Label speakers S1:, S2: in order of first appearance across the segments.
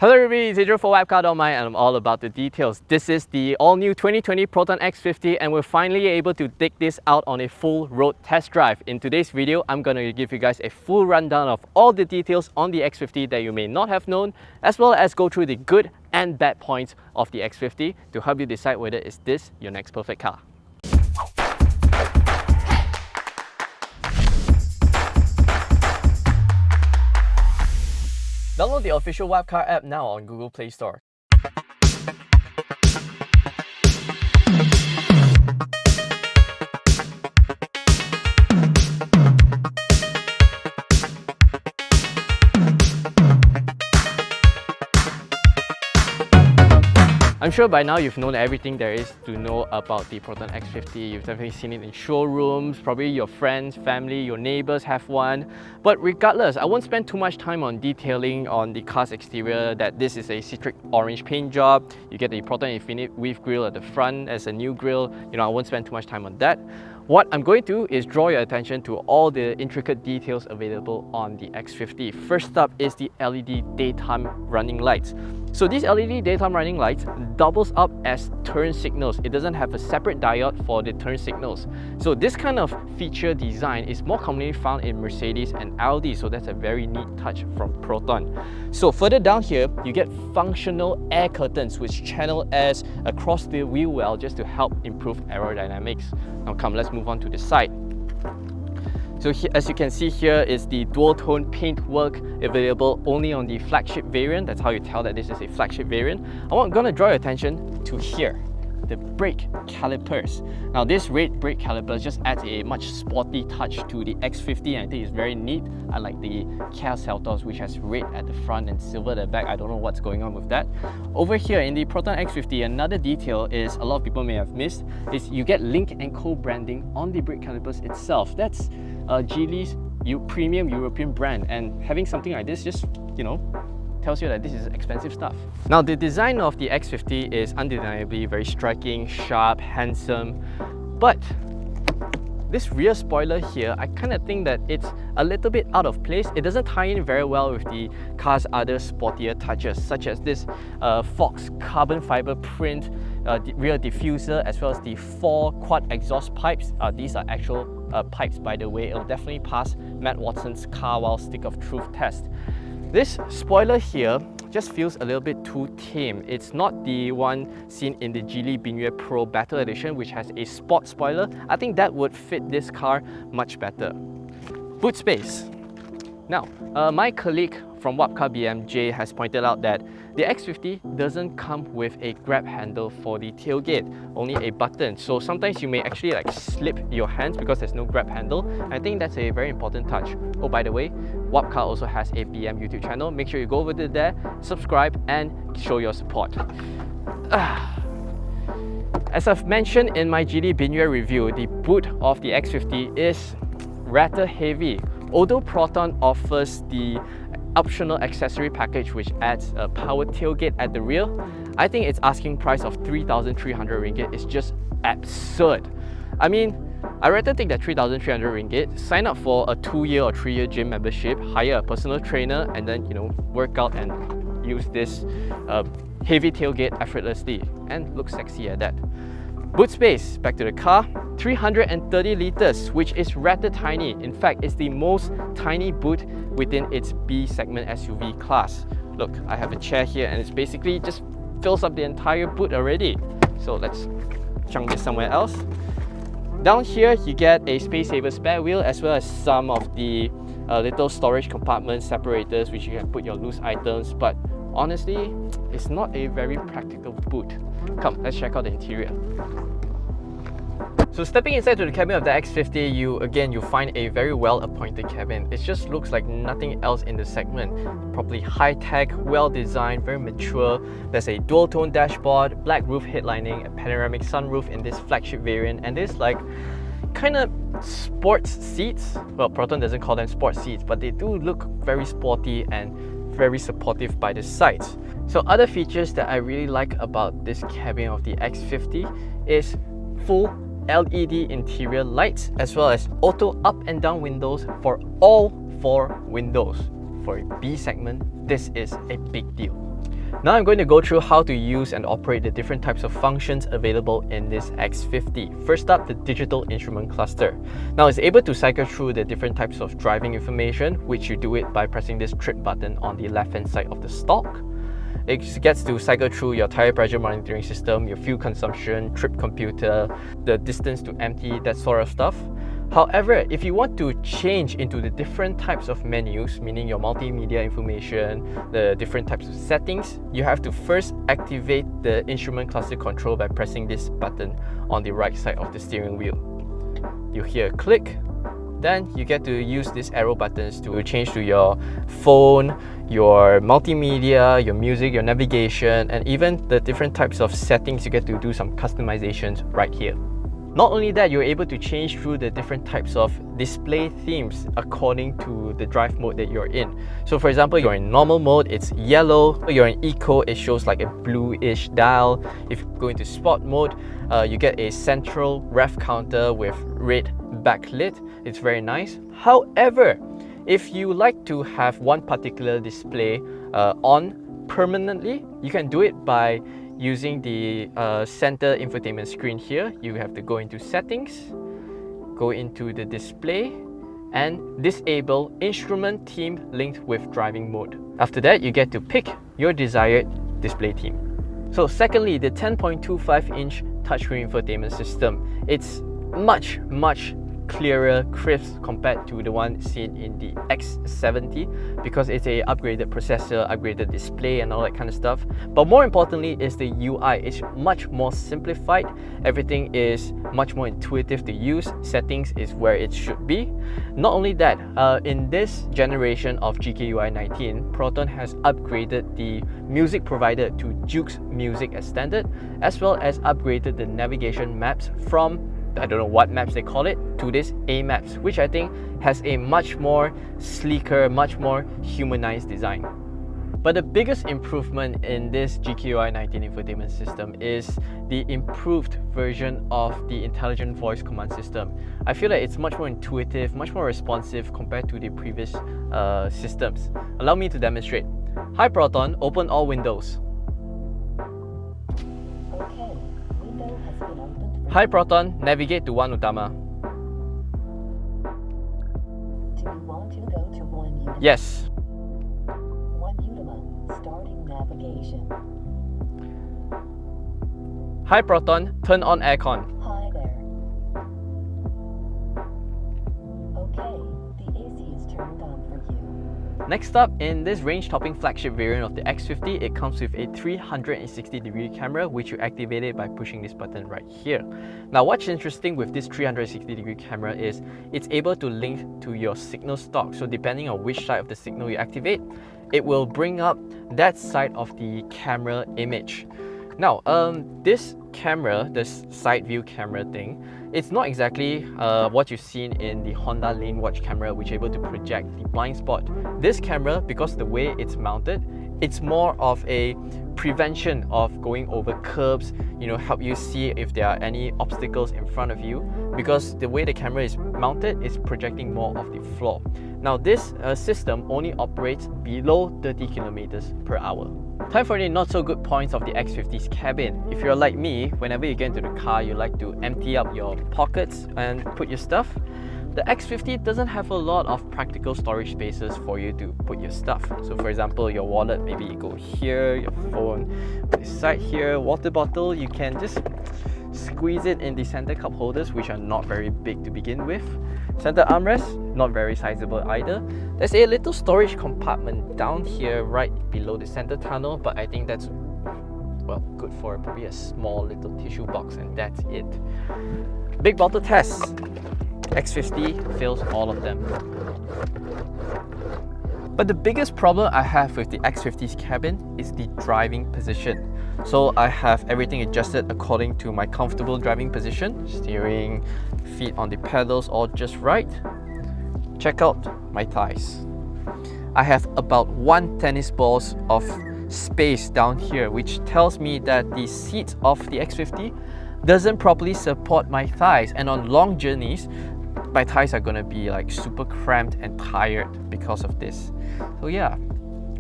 S1: Hello everybody, it's Adrian for WapCar.my and I'm all about the details. This is the all-new 2020 Proton X50 and we're finally able to take this out on a full road test drive. In today's video, I'm going to give you guys a full rundown of all the details on the X50 that you may not have known, as well as go through the good and bad points of the X50 to help you decide whether is this your next perfect car. Download the official WapCar app now on Google Play Store. I'm sure by now you've known everything there is to know about the Proton X50. You've definitely seen it in showrooms, probably your friends, family, your neighbors have one. But regardless, I won't spend too much time on detailing on the car's exterior, that this is a citric orange paint job. You get the Proton Infinite Weave grille at the front as a new grille. I won't spend too much time on that. What I'm going to do is draw your attention to all the intricate details available on the X50. First up is the LED daytime running lights. So these LED daytime running lights doubles up as turn signals. It doesn't have a separate diode for the turn signals. So this kind of feature design is more commonly found in Mercedes and Audi, so that's a very neat touch from Proton. So further down here, you get functional air curtains which channel airs across the wheel well just to help improve aerodynamics. Now come, let's move on to the side. So here, as you can see here, is the dual tone paintwork available only on the Flagship variant. That's how you tell that this is a Flagship variant. I'm going to draw your attention to here, the brake calipers. Now this red brake calipers just adds a much sporty touch to the X50 and I think it's very neat. I like the Kia Seltos which has red at the front and silver at the back. I don't know what's going on with that. Over here in the Proton X50, another detail is a lot of people may have missed is you get Link & Co branding on the brake calipers itself. That's Geely's premium European brand, and having something like this just, tells you that this is expensive stuff. Now the design of the X50 is undeniably very striking, sharp, handsome, but this rear spoiler here, I kind of think that it's a little bit out of place. It doesn't tie in very well with the car's other sportier touches, such as this Fox carbon fiber print rear diffuser, as well as the 4 quad exhaust pipes. These are actual pipes, by the way. It'll definitely pass Matt Watson's Car Wow Stick of Truth test. This spoiler here just feels a little bit too tame. It's not the one seen in the Geely Binyue Pro Battle Edition, which has a sport spoiler. I think that would fit this car much better. Boot space. Now, my colleague from WapCar.my has pointed out that the X50 doesn't come with a grab handle for the tailgate, only a button. So sometimes you may actually slip your hands because there's no grab handle. I think that's a very important touch. Oh, by the way, WapCar also has a BM YouTube channel. Make sure you go over to there, subscribe and show your support. As I've mentioned in my Geely Binyue review, the boot of the X50 is rather heavy. Although Proton offers the optional accessory package which adds a power tailgate at the rear, I think its asking price of 3,300 ringgit is just absurd. I mean, I'd rather take that 3,300 ringgit, sign up for a 2-year or 3-year gym membership, hire a personal trainer, and then work out and use this heavy tailgate effortlessly and look sexy at that. Boot space, back to the car, 330 liters, which is rather tiny. In fact, it's the most tiny boot within its B segment SUV class. Look, I have a chair here and it's basically just fills up the entire boot already. So let's chunk this somewhere else. Down here, you get a space saver spare wheel as well as some of the little storage compartment separators which you can put your loose items, but honestly, it's not a very practical boot. Come, let's check out the interior. So stepping inside to the cabin of the X50, you find a very well appointed cabin. It just looks like nothing else in the segment. Probably high-tech, well-designed, very mature. There's a dual-tone dashboard, black roof headlining, a panoramic sunroof in this Flagship variant, and this kind of sports seats. Well, Proton doesn't call them sports seats, but they do look very sporty and very supportive by the sides. So other features that I really like about this cabin of the X50 is full LED interior lights as well as auto up and down windows for all 4 windows. for a B segment, this is a big deal. Now I'm going to go through how to use and operate the different types of functions available in this X50. First up, the digital instrument cluster. Now it's able to cycle through the different types of driving information, which you do it by pressing this trip button on the left hand side of the stalk. It gets to cycle through your tire pressure monitoring system, your fuel consumption, trip computer, the distance to empty, that sort of stuff. However, if you want to change into the different types of menus, meaning your multimedia information, the different types of settings, you have to first activate the instrument cluster control by pressing this button on the right side of the steering wheel. You hear a click, then you get to use these arrow buttons to change to your phone, your multimedia, your music, your navigation, and even the different types of settings. You get to do some customizations right here. Not only that, you're able to change through the different types of display themes according to the drive mode that you're in. So for example, you're in normal mode, it's yellow. You're in eco, it shows like a bluish dial. If you go into sport mode, you get a central rev counter with red backlit. It's very nice. However, if you like to have one particular display on permanently, you can do it by using the center infotainment screen here. You have to go into settings, go into the display, and disable instrument theme linked with driving mode. After that, you get to pick your desired display theme. So secondly, the 10.25-inch touchscreen infotainment system. It's much clearer, crisp compared to the one seen in the X70 because it's a upgraded processor, upgraded display and all that kind of stuff. But more importantly is the UI. It's much more simplified. Everything is much more intuitive to use. Settings is where it should be. Not only that, in this generation of GKUI19, Proton has upgraded the music provider to Jukes Music as standard, as well as upgraded the navigation maps from, I don't know what maps they call it, to this A maps, which I think has a much more sleeker, much more humanized design. But the biggest improvement in this GKUI19 infotainment system is the improved version of the intelligent voice command system. I feel like it's much more intuitive, much more responsive compared to the previous systems. Allow me to demonstrate. Hi Proton, open all windows.
S2: Okay, window has been opened.
S1: Hi Proton, navigate to 1 Utama.
S2: Do you want to go to 1 Utama?
S1: Yes.
S2: 1 Utama, starting navigation.
S1: Hi Proton, turn on aircon.
S2: Hi there. Okay, the AC is turned on for you.
S1: Next up, in this range-topping flagship variant of the X50, it comes with a 360-degree camera, which you activate it by pushing this button right here. Now, what's interesting with this 360-degree camera is it's able to link to your signal stock. So depending on which side of the signal you activate, it will bring up that side of the camera image. Now, this camera, this side view camera thing, it's not exactly what you've seen in the Honda Lane Watch camera, which is able to project the blind spot. This camera, because the way it's mounted, it's more of a prevention of going over curbs, help you see if there are any obstacles in front of you, because the way the camera is mounted is projecting more of the floor. Now, this system only operates below 30 kilometers per hour. Time for the not so good points of the X50's cabin. If you're like me, whenever you get into the car, you like to empty up your pockets and put your stuff. The X50 doesn't have a lot of practical storage spaces for you to put your stuff. So for example, your wallet, maybe you go here, your phone, beside here, water bottle, you can just squeeze it in the center cup holders, which are not very big to begin with. Center armrest, not very sizable either. There's a little storage compartment down here right below the center tunnel, but I think that's, well, good for probably a small little tissue box, and that's it. Big bottle test. X50 fails all of them. But the biggest problem I have with the X50's cabin is the driving position. So I have everything adjusted according to my comfortable driving position. Steering, feet on the pedals, all just right. Check out my thighs. I have about 1 tennis balls of space down here, which tells me that the seat of the X50 doesn't properly support my thighs, and on long journeys, my thighs are gonna be like super cramped and tired because of this. So yeah,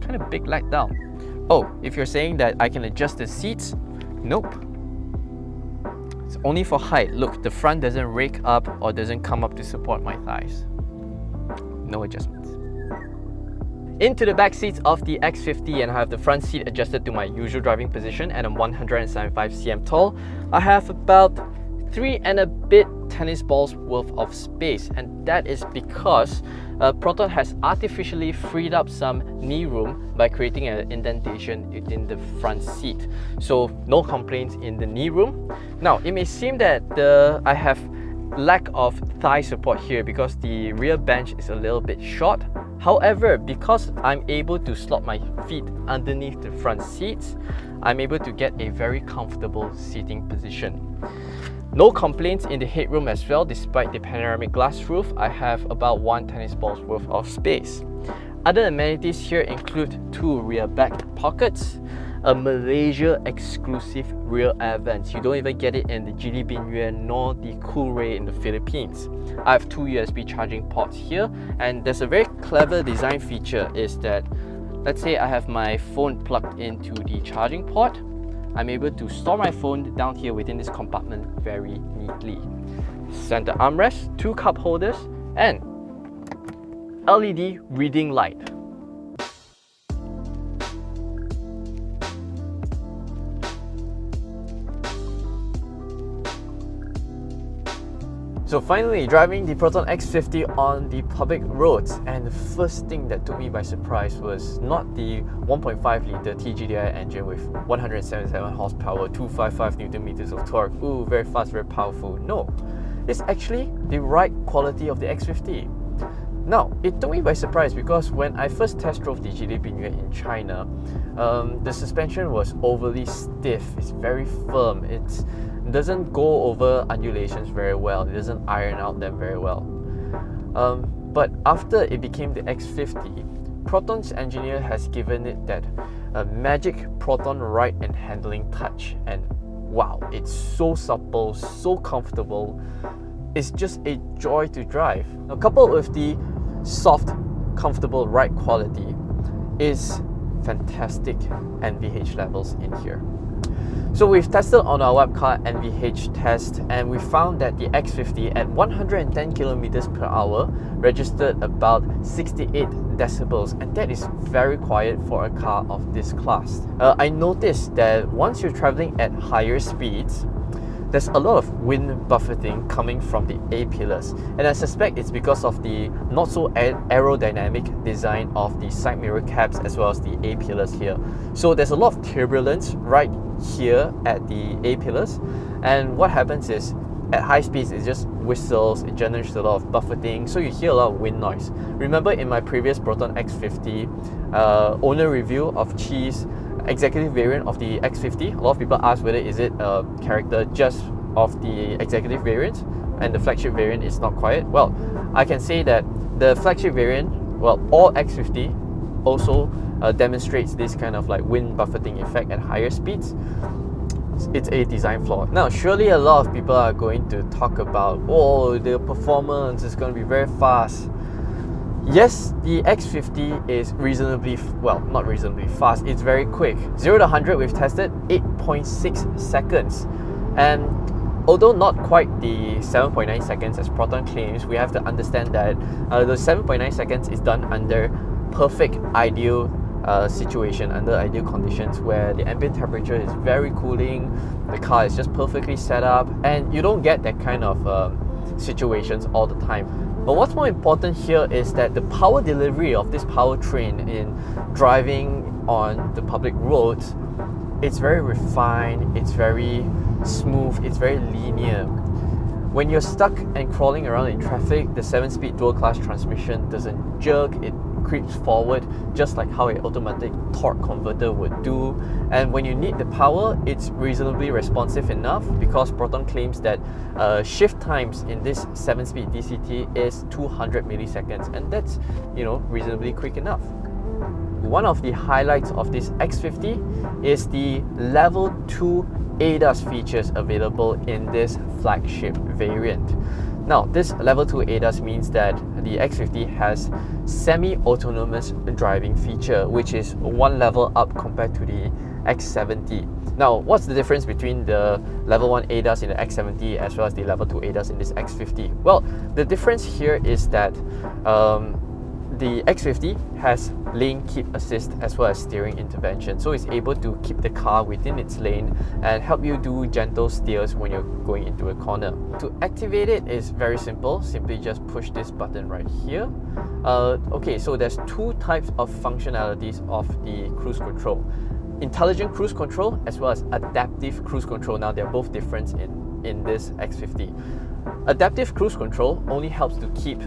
S1: kind of big letdown. Oh, if you're saying that I can adjust the seats, nope. It's only for height. Look, the front doesn't rake up or doesn't come up to support my thighs. No adjustments. Into the back seats of the X50, and I have the front seat adjusted to my usual driving position, and I'm 175 cm tall. I have about 3 and a bit tennis balls worth of space, and that is because Proton has artificially freed up some knee room by creating an indentation within the front seat. So no complaints in the knee room. Now it may seem that I have lack of thigh support here because the rear bench is a little bit short. However, because I'm able to slot my feet underneath the front seats, I'm able to get a very comfortable seating position. No complaints in the headroom as well. Despite the panoramic glass roof, I have about 1 tennis ball's worth of space. Other amenities here include 2 rear back pockets, a Malaysia exclusive rear air vents. You don't even get it in the GD Binyuan nor the Coolray in the Philippines. I have 2 USB charging ports here, and there's a very clever design feature is that, let's say I have my phone plugged into the charging port, I'm able to store my phone down here within this compartment very neatly. Center armrest, 2 cup holders, and LED reading light. So finally, driving the Proton X50 on the public roads, and the first thing that took me by surprise was not the 1.5 litre TGDI engine with 177 horsepower, 255 Newton meters of torque, ooh, very fast, very powerful. No, it's actually the ride quality of the X50. Now, it took me by surprise because when I first test drove the GD Binyuan in China, the suspension was overly stiff, it's very firm, it doesn't go over undulations very well, it doesn't iron out them very well. But after it became the X50, Proton's engineer has given it that magic Proton ride and handling touch, and wow, it's so supple, so comfortable. It's just a joy to drive. Now, coupled with the soft, comfortable ride quality is fantastic NVH levels in here. So we've tested on our WapCar NVH test, and we found that the X50 at 110 kilometers per hour registered about 68 decibels, and that is very quiet for a car of this class. I noticed that once you're traveling at higher speeds, there's a lot of wind buffeting coming from the A-pillars, and I suspect it's because of the not so aerodynamic design of the side mirror caps as well as the A-pillars here. So there's a lot of turbulence right here at the A-pillars, and what happens is at high speeds it just whistles, it generates a lot of buffeting, so you hear a lot of wind noise. Remember in my previous Proton X50 owner review of Qi's executive variant of the X50, a lot of people ask whether is it a character just of the executive variant and the flagship variant is not quiet. Well, I can say that the flagship variant, well, all X50 also demonstrates this kind of like wind buffeting effect at higher speeds. It's a design flaw. Now, surely a lot of people are going to talk about, oh, the performance is going to be very fast. Yes, the X50 is reasonably, well, not reasonably fast, it's very quick. 0 to 100 we've tested 8.6 seconds. And although not quite the 7.9 seconds as Proton claims, we have to understand that the 7.9 seconds is done under perfect ideal situation, under ideal conditions where the ambient temperature is very cooling, the car is just perfectly set up, and you don't get that kind of situations all the time. But what's more important here is that the power delivery of this powertrain in driving on the public roads, it's very refined, it's very smooth, it's very linear. When you're stuck and crawling around in traffic, the 7-speed dual-class transmission doesn't jerk, it creeps forward just like how an automatic torque converter would do. And when you need the power, it's reasonably responsive enough because Proton claims that shift times in this 7-speed DCT is 200 milliseconds, and that's, you know, reasonably quick enough. One of the highlights of this X50 is the level 2 ADAS features available in this flagship variant. Now, this level 2 ADAS means that the X50 has semi-autonomous driving feature, which is one level up compared to the X70. Now, what's the difference between the level 1 ADAS in the X70 as well as the level 2 ADAS in this X50? Well, the difference here is that the X50 has lane keep assist as well as steering intervention, so it's able to keep the car within its lane and help you do gentle steers when you're going into a corner. To activate it is very simple. Simply just push this button right here. Okay, so there's two types of functionalities of the cruise control: intelligent cruise control as well as adaptive cruise control. Now, they're both different in this X50. Adaptive cruise control only helps to keep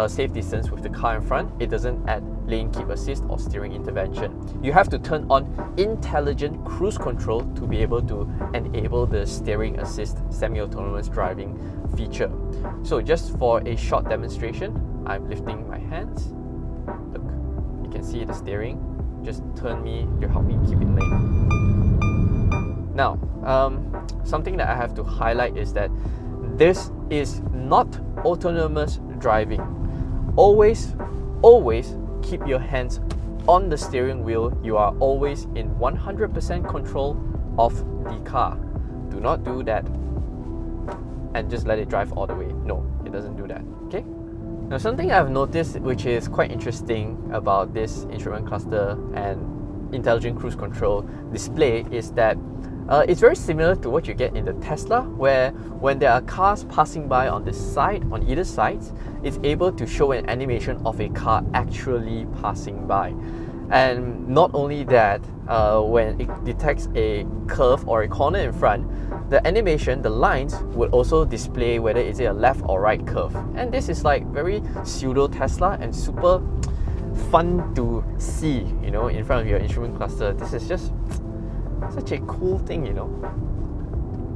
S1: safe distance with the car in front. It doesn't add lane keep assist or steering intervention. You have to turn on intelligent cruise control to be able to enable the steering assist semi-autonomous driving feature. So just for a short demonstration, I'm lifting my hands. Look, you can see the steering. Just turn me to help me keep in lane. Now, something that I have to highlight is that this is not autonomous driving. Always keep your hands on the steering wheel. You are always in 100% control of the car. Do not do that and just let it drive all the way. No, it doesn't do that. Okay? Now, something I've noticed which is quite interesting about this instrument cluster and intelligent cruise control display is that it's very similar to what you get in the Tesla, where when there are cars passing by on this side, on either side, it's able to show an animation of a car actually passing by. And not only that, when it detects a curve or a corner in front, the animation, the lines, would also display whether it's a left or right curve. And this is like very pseudo Tesla and super fun to see, you know, in front of your instrument cluster. This is just such a cool thing, you know.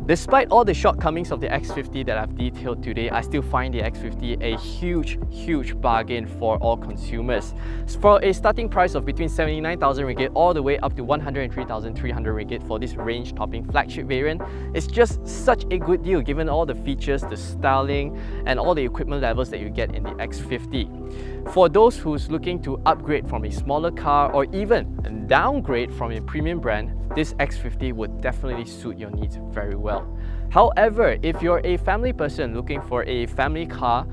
S1: Despite all the shortcomings of the X50 that I've detailed today, I still find the X50 a huge bargain for all consumers. For a starting price of between 79,000 ringgit all the way up to 103,300 ringgit for this range-topping flagship variant, it's just such a good deal given all the features, the styling, and all the equipment levels that you get in the X50. For those who's looking to upgrade from a smaller car or even downgrade from a premium brand, this X50 would definitely suit your needs very well. However, if you're a family person looking for a family car,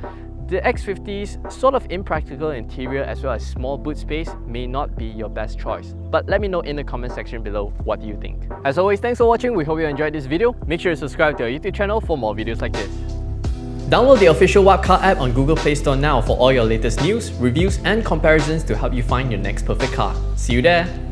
S1: the X50's sort of impractical interior as well as small boot space may not be your best choice. But let me know in the comment section below, what do you think? As always, thanks for watching. We hope you enjoyed this video. Make sure to subscribe to our YouTube channel for more videos like this. Download the official WapCar app on Google Play Store now for all your latest news, reviews, and comparisons to help you find your next perfect car. See you there!